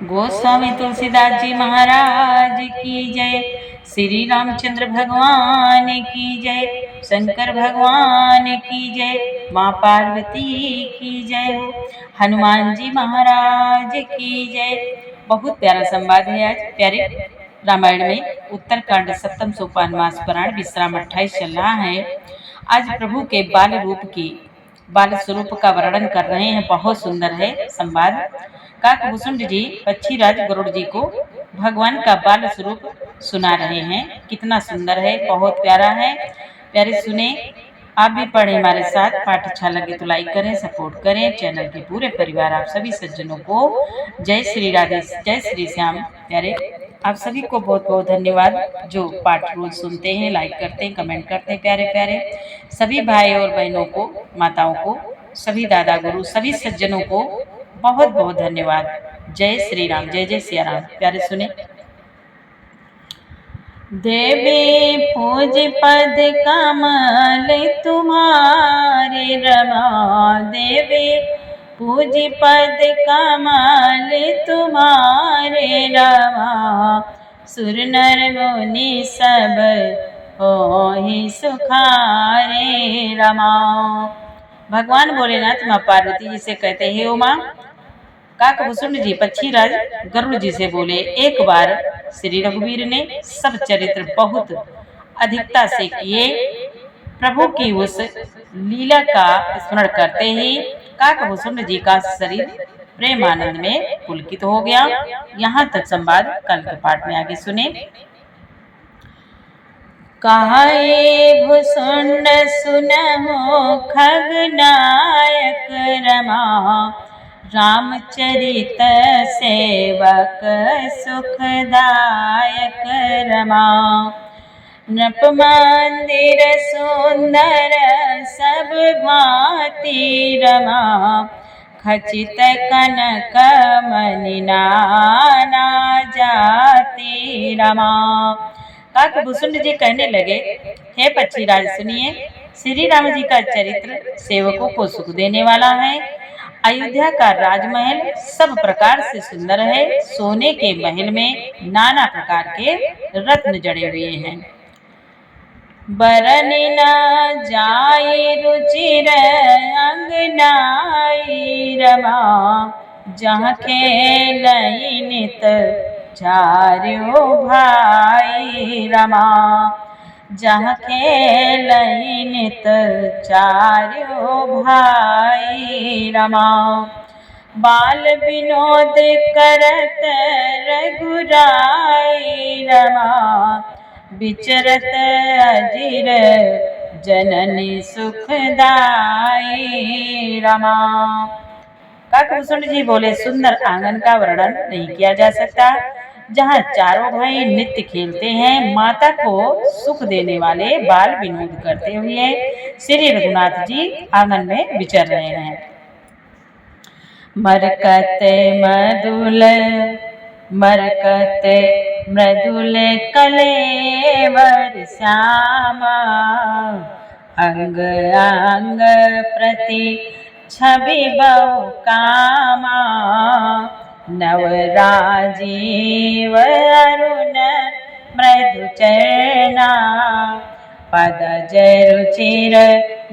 गोस्वामी तुलसीदास जी महाराज की जय। श्री रामचंद्र भगवान की जय। शंकर भगवान की जय। माँ पार्वती की जय हो। हनुमान जी महाराज की जय। बहुत प्यारा संवाद है आज प्यारे रामायण में। उत्तरकांड सप्तम सोपान मास पुराण विश्राम 28 चल रहा है। आज प्रभु के बाल रूप की बाल स्वरूप का वर्णन कर रहे हैं। बहुत सुंदर है संवाद। काकभूषुंड जी पक्षीराज गरुड़ जी को भगवान का बाल स्वरूप सुना रहे हैं। कितना सुंदर है, बहुत प्यारा है। प्यारे सुने, आप भी पढ़े हमारे साथ। पाठ अच्छा लगे तो लाइक करें, सपोर्ट करें। चैनल के पूरे परिवार आप सभी सज्जनों को जय श्री राधे, जय श्री श्याम। प्यारे आप सभी को बहुत बहुत धन्यवाद जो पाठ रोज सुनते हैं, लाइक करते हैं, कमेंट करते हैं। प्यारे प्यारे सभी भाई और बहनों को, माताओं को, सभी दादा गुरु, सभी सज्जनों को बहुत बहुत धन्यवाद। जय श्री राम, जय जय सिया राम। प्यारे सुने। देवी पूज पद कमल तुम्हारे रमा, देवी पूज पद कमल तुम्हारे रमा, सुर नर मुनि सब होहि सुखारे रमा। भगवान भोलेनाथ माँ पार्वती जी से कहते हैं, ओ माँ, काकभूषुंड जी पक्षीराज गरुड़ जी से बोले, एक बार श्री रघुवीर ने सब चरित्र बहुत अधिकता से किए। प्रभु की उस लीला का स्मरण करते ही काकभूषुंड जी का शरीर प्रेमानंद में पुलकित हो गया। यहाँ तक संवाद। कल के पाठ में आगे सुने। कहे भूषुंड सुनहु खगनायक रमा, रामचरित सेवक सुखदायक रमा। नृप मंदिर सुंदर सब भांति रमा, खचित कनक मणि नाना जाति रमा। काकभूषुंड जी कहने लगे, हे पक्षीराज सुनिए, श्री राम जी का चरित्र सेवकों को सुख देने वाला है। अयोध्या का राजमहल सब प्रकार से सुंदर है। सोने के महल में नाना प्रकार के रत्न जड़े हुए हैं। बरन न जाए रुचिर अंगनाई रमा, जहाँ खेलई नित चार्यो भाई रमा, जहाँ खेलई नित चार्यो भाई रमा। बाल विनोद करत रघुराई रमा, विचरत अजिर जननी सुखदाई रमा। काकभूषुंड जी बोले, सुंदर आंगन का वर्णन नहीं किया जा सकता, जहाँ चारों भाई नित्य खेलते हैं। माता को सुख देने वाले बाल विनोद करते हुए श्री रघुनाथ जी आंगन में विचर रहे हैं। मरकत मधुल मरकत मृदुल कलेवर श्यामा, अंग अंग प्रति छवि बहु कामा। नव राजीव अरुण मृदु चरना, पद रुचिर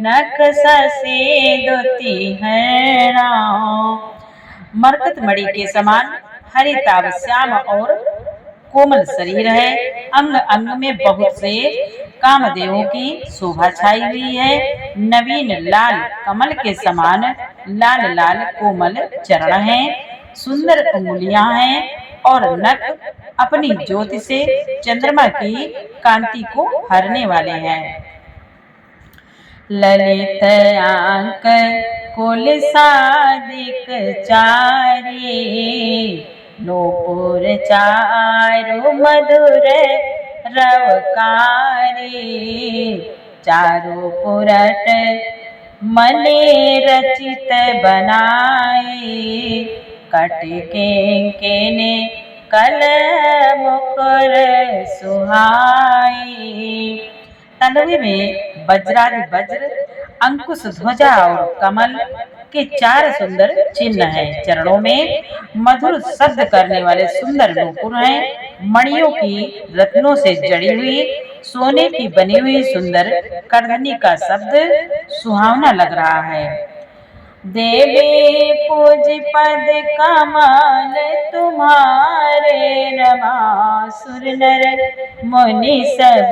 नख शशि दुति हरणा। मरकत मणि के समान हरिताभ श्याम और कोमल शरीर है। अंग अंग में बहुत से कामदेवों की शोभा छाई हुई है। नवीन लाल कमल के समान लाल लाल कोमल चरण हैं। सुंदर उंगलियां हैं और नख अपनी ज्योति से चंद्रमा की कांति को हरने वाले हैं। ललित आंक कुल सादिक चारी, नूपुर चारु मधुर रवकारी। चारु पुरट मने रचित बनाई, कट के कल मुकुर सुहाई। तलवे में वज्रादि वज्र अंकुश ध्वजा और कमल के 4 सुंदर चिन्ह हैं। चरणों में मधुर शब्द करने वाले सुंदर नूपुर हैं। मणियों की रत्नों से जड़ी हुई सोने की बनी हुई सुंदर करधनी का शब्द सुहावना लग रहा है। देवी पूज पद कमल तुम्हारे, रमा सुर नर मुनि सब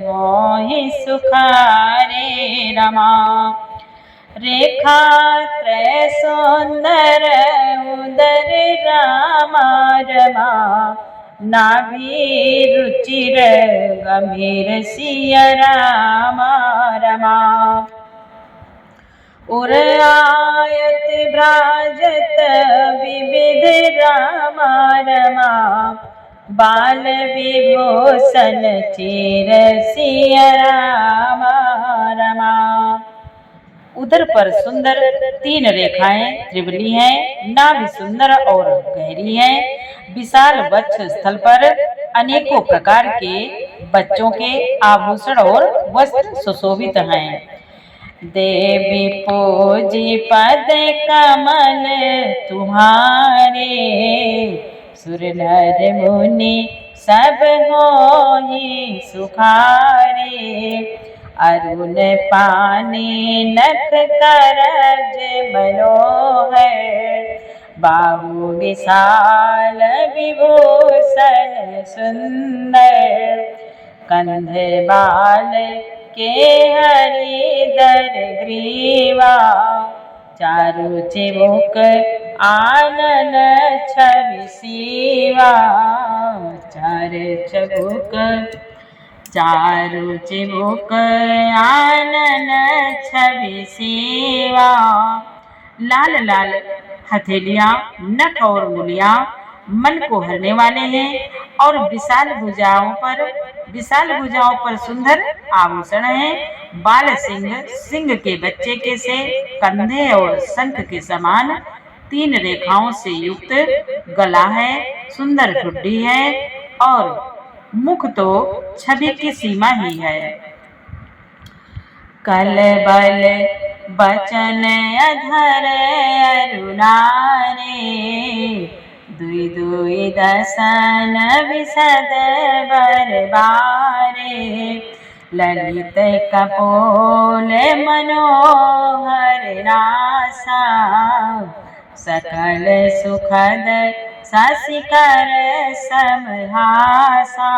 मोहि सुखारे। रमा रेखा त्रय सुंदर उदर रामा, रमा नाभि रुचिर गंभीर सिया रामा। रमा उर आयत भ्राजत विविध रामा, रमा बाल विभूषण चीर सिया रामा। रमा उदर पर सुंदर 3 रेखाएं त्रिवली हैं। नाभि सुंदर और गहरी है। विशाल वक्ष स्थल पर अनेकों प्रकार के बच्चों के आभूषण और वस्त्र सुशोभित हैं। देवी पूजी पद कमल तुम्हारे, सुर नर मुनि सब होहि सुखारे। अरुण पानी नख करज मनोहर, बाहु विशाल विभूषण सुंदर। कंध बाल के हरिदर ग्रीवा, चारु चिबुक आनन छवि सीवा। चारु चिबुक आनन छवि सीवा। लाल लाल हथेलियां, नख और मुलियां मन को हरने वाले हैं और विशाल भुजाओं पर सुंदर आभूषण हैं। बाल सिंह के बच्चे के से कंधे और शंख के समान 3 रेखाओं से युक्त गला है। सुंदर ठुड्डी है और मुख तो छवि की सीमा ही है। कल बल बचन अधर अरुणारे, दुई दुई दसन विशद बरबारे। ललित कपोल मनोहर नासा, सकल सुखद शशिकर समहासा।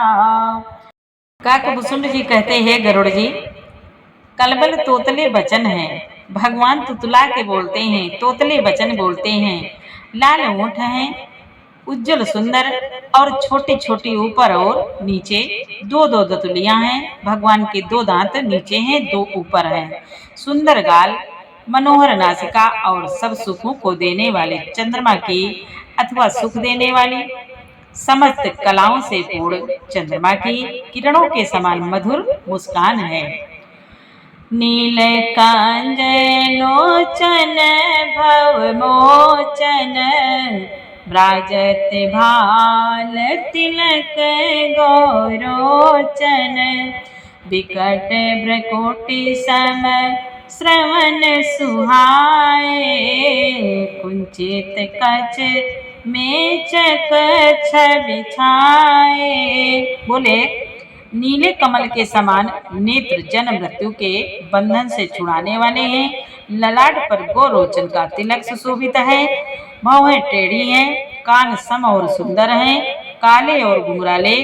काकभूषुंड जी कहते हैं, गरुड़ जी कलबल तोतले वचन हैं। भगवान तुतला के बोलते हैं, तोतले वचन बोलते हैं। लाल ऊँट हैं, उज्जवल सुंदर और छोटी छोटी ऊपर और नीचे 2-2 दतुलियां हैं। भगवान के 2 दांत नीचे हैं, 2 ऊपर हैं। सुंदर गाल, मनोहर नासिका और सब सुखों को देने वाले चंद्रमा की अथवा सुख देने वाली समस्त कलाओं से पूर्ण चंद्रमा की किरणों के समान मधुर मुस्कान है। नील कांज लोचन भव मोचन, ब्राजत भाल तिलक गौरोचन। विकट भ्रकुटि सम श्रवण सुहाए, कुंचित कच मेचक छवि छाए। बोले, नीले कमल के समान नेत्र जन्म मृत्यु के बंधन से छुड़ाने वाले हैं। ललाट पर गौरोचन का तिलक सुशोभित है। भौहें टेढ़ी हैं, कान सम और सुंदर हैं। काले और घुंघराले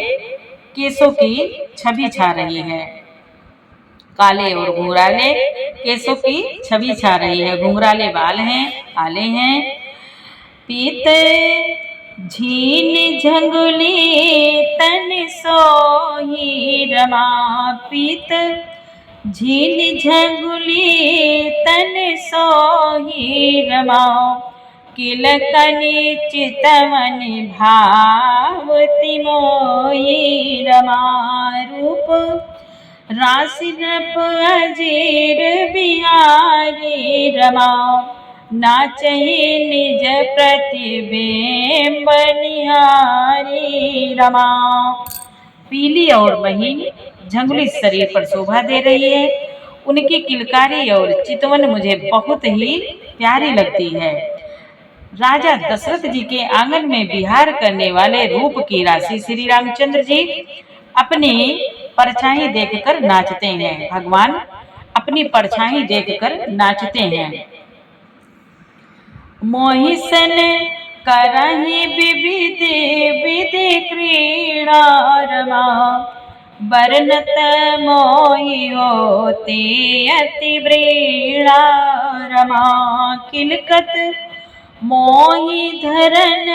केसों की छवि छा रही है। काले और घुंघराले केसों की छवि छा रही है। घुंघराले बाल हैं, काले हैं। पीत झील झंगुली तन सोही रमा, पीत झील झंगुली तन सोही रमा। किलकनि चितवन भावती मोही रमा। रूप राशि नप अजीर बिहारी रमा, नाचहि निज प्रतिबिंब निहारी रमा। पीली और महीन झंगुली शरीर पर शोभा दे रही है। उनकी किलकारी और चितवन मुझे बहुत ही प्यारी लगती है। राजा दशरथ जी के आंगन में विहार करने वाले रूप की राशि श्री रामचंद्र जी अपनी परछाई देखकर नाचते हैं। भगवान अपनी परछाई देखकर नाचते हैं। मोहिसन करहि विविध विधि क्रीड़ा रमा, बरनत मोहि होते अति व्रीड़ा रमा। किलकत मोहि धरन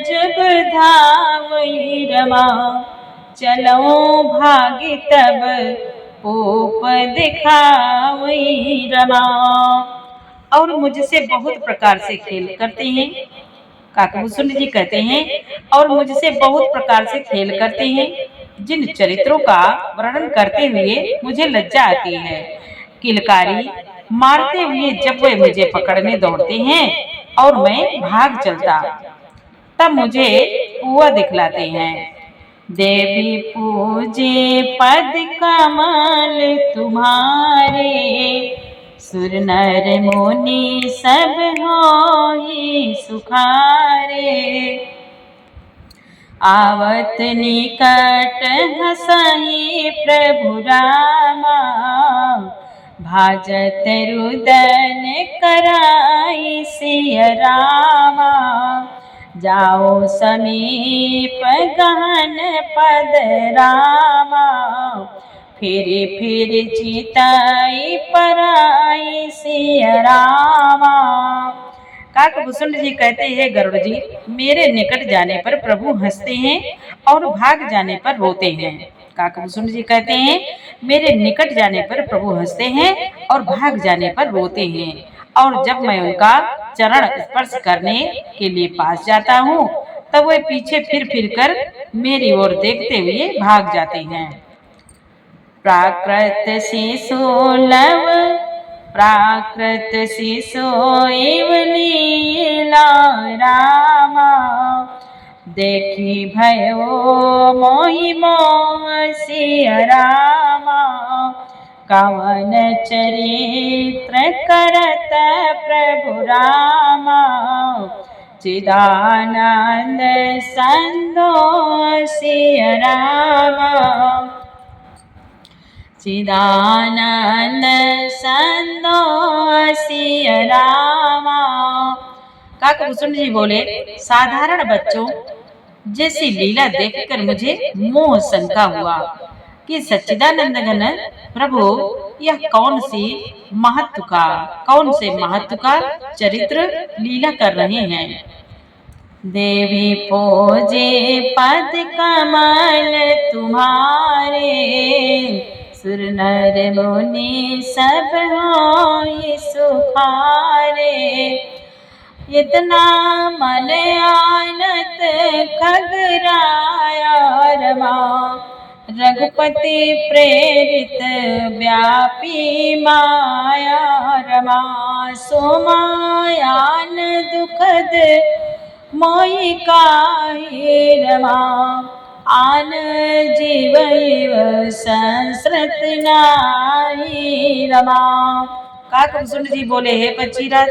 जब धावई रमा, चलो भागी तब पोप दिखावई रमा। और मुझसे बहुत प्रकार से खेल करते हैं। काकभूषण जी कहते हैं और मुझसे बहुत प्रकार से खेल करते हैं, जिन चरित्रों का वर्णन करते हुए मुझे लज्जा आती है। किलकारी मारते हुए जब वे मुझे पकड़ने दौड़ते हैं और मैं भाग चलता, तब मुझे पुआ दिखलाते हैं। देवी पूजे पद कमल तुम्हारे, सुर नर मुनि सब होई सुखारे। आवत निकट हंसहि प्रभु रामा, भाजत रुदन कराई सिय रामा। जाओ समीप गहन पद रामा, फिर फिर चिताई पराई सिय रामा। काकभूषण जी कहते हैं, गरुड़ जी मेरे निकट जाने पर प्रभु हंसते हैं और भाग जाने पर रोते हैं। काकभूषण जी कहते हैं, मेरे निकट जाने पर प्रभु हंसते हैं और भाग जाने पर रोते हैं, और जब मैं उनका चरण स्पर्श करने के लिए पास जाता हूँ, तब वे पीछे फिर कर मेरी ओर देखते हुए भाग जाते हैं। प्राकृत शिशु लव प्राकृत शिशु इव लीला रामा, देखी भयो मोहि मोह सिय रामा। कवन चरित्र करत प्रभु रामा, चिदानंद संतोष सिय रामा। चिदानंद संतोष सिय रामा। काकभूषण जी बोले, साधारण बच्चों जैसी लीला देखकर मुझे मोह शंका हुआ कि सच्चिदानंद घन प्रभु यह कौन से महत्व का चरित्र लीला कर रहे हैं। देवी पूजे पद कमल तुम्हारे, सुर नर मुनि सब होई सुखारे। इतना मन आनत खगराया रमा, रघुपति प्रेरित व्यापी माया रमा। सोमायान दुखद मोहि काहे रमा, आन जीव संस्कृत नाहि रमा। काकभूषण जी बोले, हे पक्षीराज,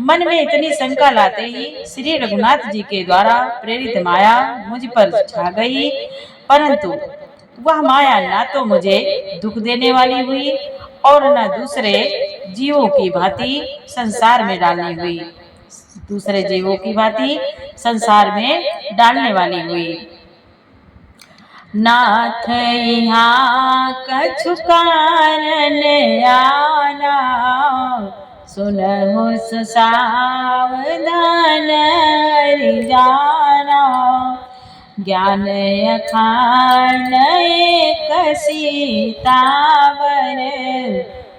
मन में इतनी शंका लाते ही श्री रघुनाथ जी के द्वारा प्रेरित माया मुझ पर छा गई, परंतु वह माया ना तो मुझे दुख देने वाली हुई और न दूसरे जीवों की भांति संसार में डालने वाली हुई। नाथ यहाँ कछु कारण आना, सुनहु सुसावधान हरि जाना। ज्ञान अखान एक सीतावर,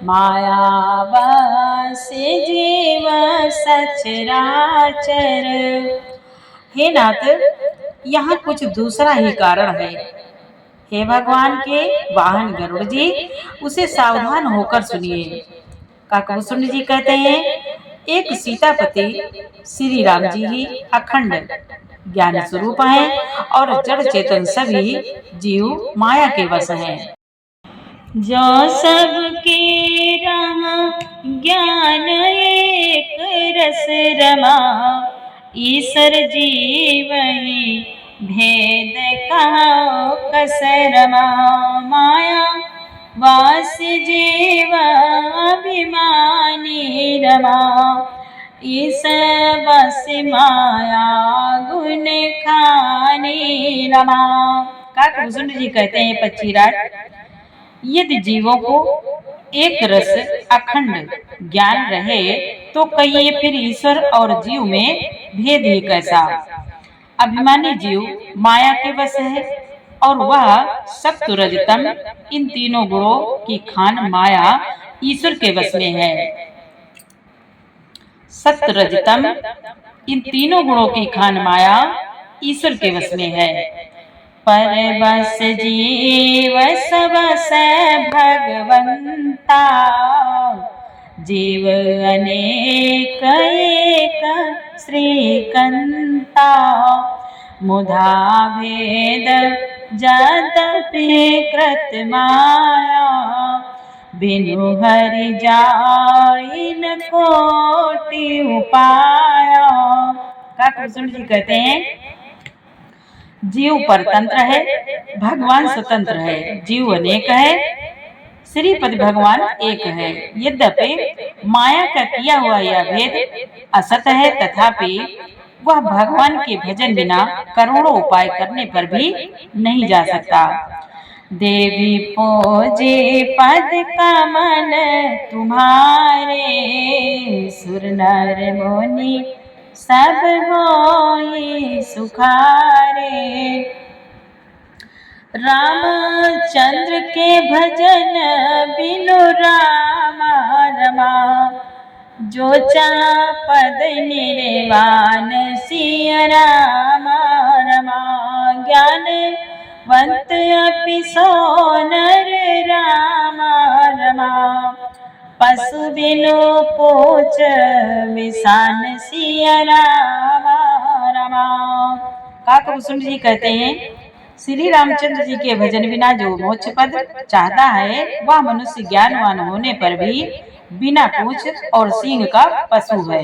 माया बस जीव सचराचर। हे नाथ, यहाँ कुछ दूसरा ही कारण है। हे भगवान के वाहन गरुड़ जी, उसे सावधान होकर सुनिए। काकभूषण जी कहते हैं, एक सीतापति श्री राम जी ही अखंड ज्ञान स्वरूप हैं और जड़ चेतन सभी जीव माया के वश हैं। जो सबके ज्ञान एक रस रमा, ईश्वर जीव ही भेद कहो कस रमा। माया वास जीव अभिमानी रमा, ईस बस माया गुण खानी रमा। काकभूषण जी कहते हैं पक्षीराज, यदि जीवों को एक रस अखंड ज्ञान रहे तो कहिए फिर ईश्वर और जीव में भेद ही कैसा। अभिमानी जीव माया के वश है और वह सत्व रजतम इन तीनों गुणों की खान माया ईश्वर के वश में है। सत्व रजतम इन तीनों गुणों की खान माया ईश्वर के वश में है। पर बस जीव सब से भगवंता, जीव अनेक एक श्रीकंता। मुधा भेद जदपि कृत माया, बिनु हरि जाई न कोटि उपाया। काकभूषण जी कहते हैं, जीव परतंत्र है, भगवान स्वतंत्र है। जीव अनेक है, श्रीपति भगवान एक है। यद्यपि माया का किया हुआ यह भेद असत है, तथापि वह भगवान के भजन बिना करोड़ों उपाय करने पर भी नहीं जा सकता। देवी पूजे पद कमल तुम्हारे, सुर नर मुनि सब होई सुखारे। रामचंद्र के भजन बिनु रामा रमा, जो चा पद निर्वाण सिय रामा रमा। ज्ञानवंत अपि सोनर रामा रमा, पशु बिनु पूछ विषान सिय रामा रमा। काकभूषण जी कहते हैं, श्री रामचंद्र जी के भजन बिना जो मोक्ष पद चाहता है, वह मनुष्य ज्ञानवान होने पर भी बिना पूछ और सींग का पशु है।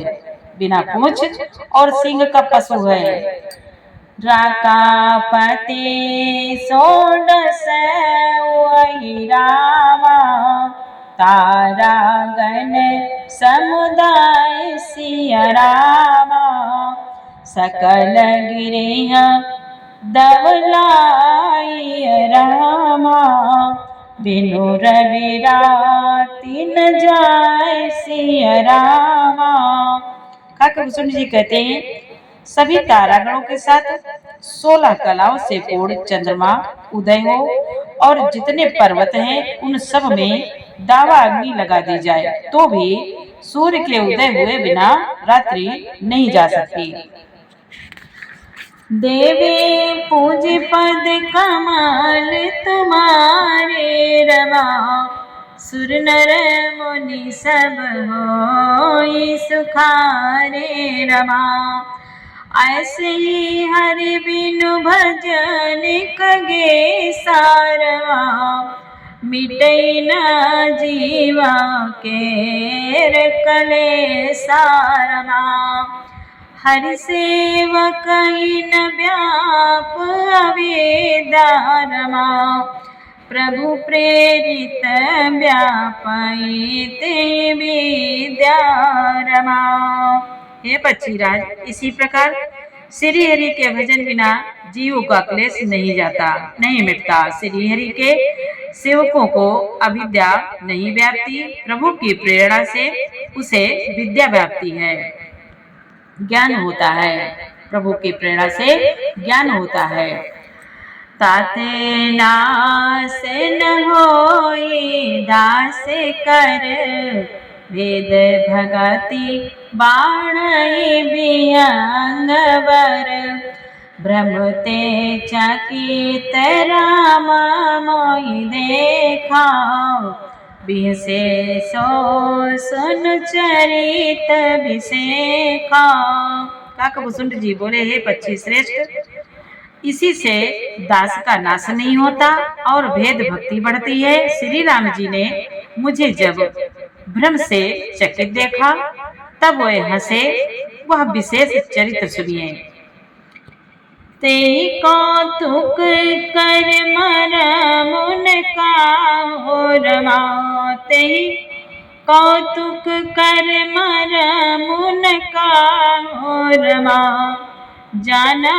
बिना पूछ और सींग का पशु है। राकापति षोडश वही रामा, तारागण समुदाय सिय रामा। सकल गिरिया दवलाई रामा, बिनु रवि राति न जाय सिय रामा। काकभूषण जी कहते हैं, सभी तारागणों के साथ 16 कलाओं से पूर्ण चंद्रमा उदय हो और जितने पर्वत हैं उन सब में दावा अग्नि लगा दी जाए तो भी सूर्य के उदय हुए बिना रात्रि नहीं जा सकती। देवी पूज पद कमल तुम्हारे रमा, सुर नर मुनि सब होई सुखारे रमा। ऐसे ही हरि बिनु भजन कगे सारवा, मिटई न जीवा केर कले सारमा। हरि सेवक न व्याप अवेदारमा, प्रभु प्रेरित व्यापई ते विद्यारमा। हे पक्षीराज, इसी प्रकार श्री हरि के भजन बिना जीव का क्लेश नहीं जाता, नहीं मिटता। श्री हरि के सेवकों को अविद्या नहीं व्यापती, प्रभु की प्रेरणा से उसे विद्या व्यापती है, ज्ञान होता है। प्रभु की प्रेरणा से ज्ञान होता है। ताते नास न होई दास कर, वेद भगति बाणई बियंगवर। भ्रमते चकित राम मोहि देखा, विशेषो सुन चरित विशेखा। काकभूषण जी बोले, हे पक्षी श्रेष्ठ, इसी से दास का नाश नहीं होता और भेद भक्ति बढ़ती है। श्री राम जी ने मुझे जब भ्रम से चकित देखा, तब वह हंसे। वह विशेष चरित्र सुनिए। ते कौतुक कर मरमुन का रमा, ते कौतुक कर मरमुन का रमा, जाना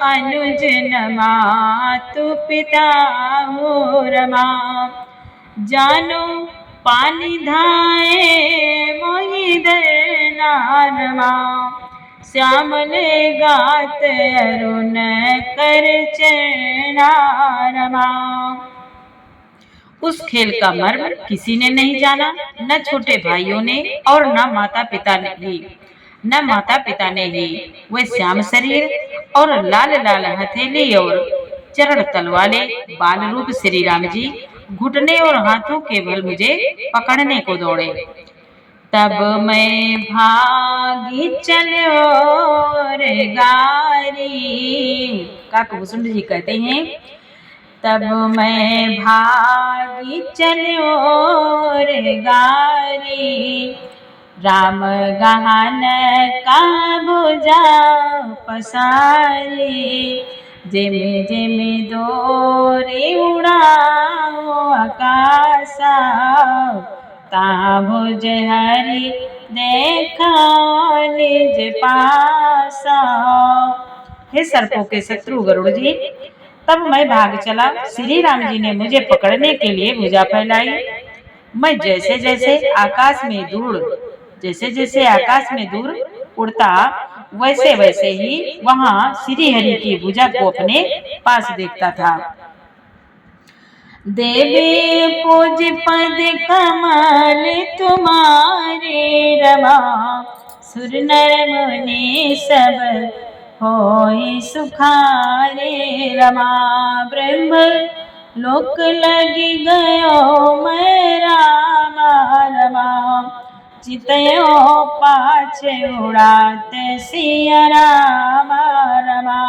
अनुज न मातु पिता हो रमा, जानो पानी धाए मोहि नारमा, श्यामले गात अरुण कर चरणारमा। उस खेल का मर्म किसी ने नहीं जाना, न छोटे भाइयों ने और न माता पिता ने ही। वह श्याम शरीर और लाल लाल हथेली और चरण तल वाले बाल रूप श्री राम जी घुटने और हाथों के बल मुझे पकड़ने को दौड़े। तब मैं भागी चलो रे गारी, काकभूषण जी कहते हैं, तब मैं भागी चलो रे गारी, राम गहन का भुजा पसारी, जिमे जिमे डोरी उड़ाओ आकाशा, ता भुज हरि देखा निज पासा। हे सर्पों के शत्रु गरुड़ जी, तब मैं भाग चला। श्री राम जी ने मुझे पकड़ने के लिए भुजा फैलाई। मैं जैसे जैसे आकाश में दूर उड़ता, वैसे वैसे ही वहां श्री हरि की भुजा को अपने पास देखता था। देवी पूज पद कमल तुम्हारे रमा, सुर नर मुनि सब होई सुखारे रमा, ब्रह्म लोक लगी गयो मैं रामा रमा, चितयो पाछे उड़ात सिया रामा रमा,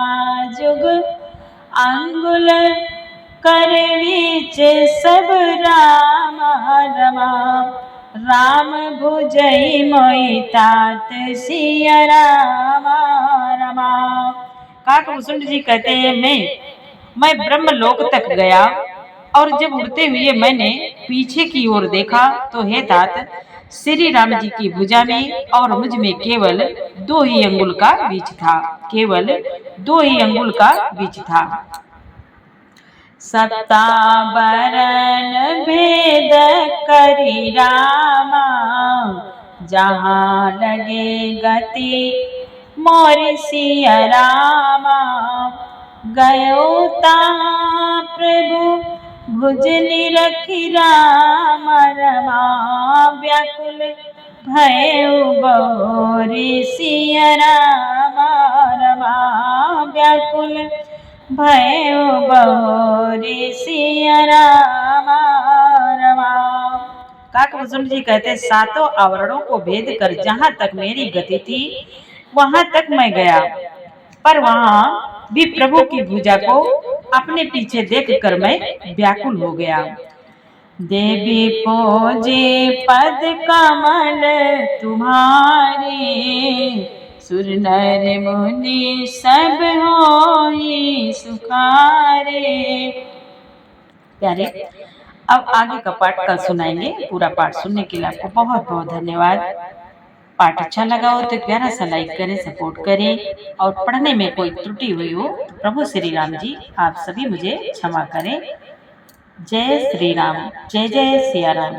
जुग अंगुल कर बीच सब राम रमा, राम भुजई मोहि तात सिया राम रमा। काकभूषण जी कहते हैं, मैं ब्रह्मलोक तक गया और जब उड़ते हुए मैंने पीछे की ओर देखा तो हे तात, श्री राम जी की भुजा में और मुझ में केवल 2 ही अंगुल का बीच था, केवल 2 ही अंगुल का बीच था। सत्ता बरन भेद करी रामा, जहाँ लगे गति मोर सिया रामा, गयो तहाँ प्रभु भुज निरखी राम रमा, व्याकुल भयो बहुरी सिया राम रमा, व्याकुल भयो बहुरी सिया राम रमा। काकभूषण जी कहते, 7 आवरणों को भेद कर जहाँ तक मेरी गति थी वहां तक मैं गया, पर वहां भी प्रभु की भुजा को अपने पीछे देखकर मैं व्याकुल हो गया। देवी पूजे पद कमल तुम्हारे, सुर नर मुनि सब होई सुखारे। प्यारे, अब आगे का पाठ कल सुनाएंगे। पूरा पाठ सुनने के लिए आपको बहुत बहुत धन्यवाद। पाठ अच्छा लगा हो तो प्यारा सा लाइक करें, सपोर्ट करें, और पढ़ने में कोई त्रुटि हुई हो तो प्रभु श्री राम जी आप सभी मुझे क्षमा करें। जय श्री राम, जय जय सिया राम।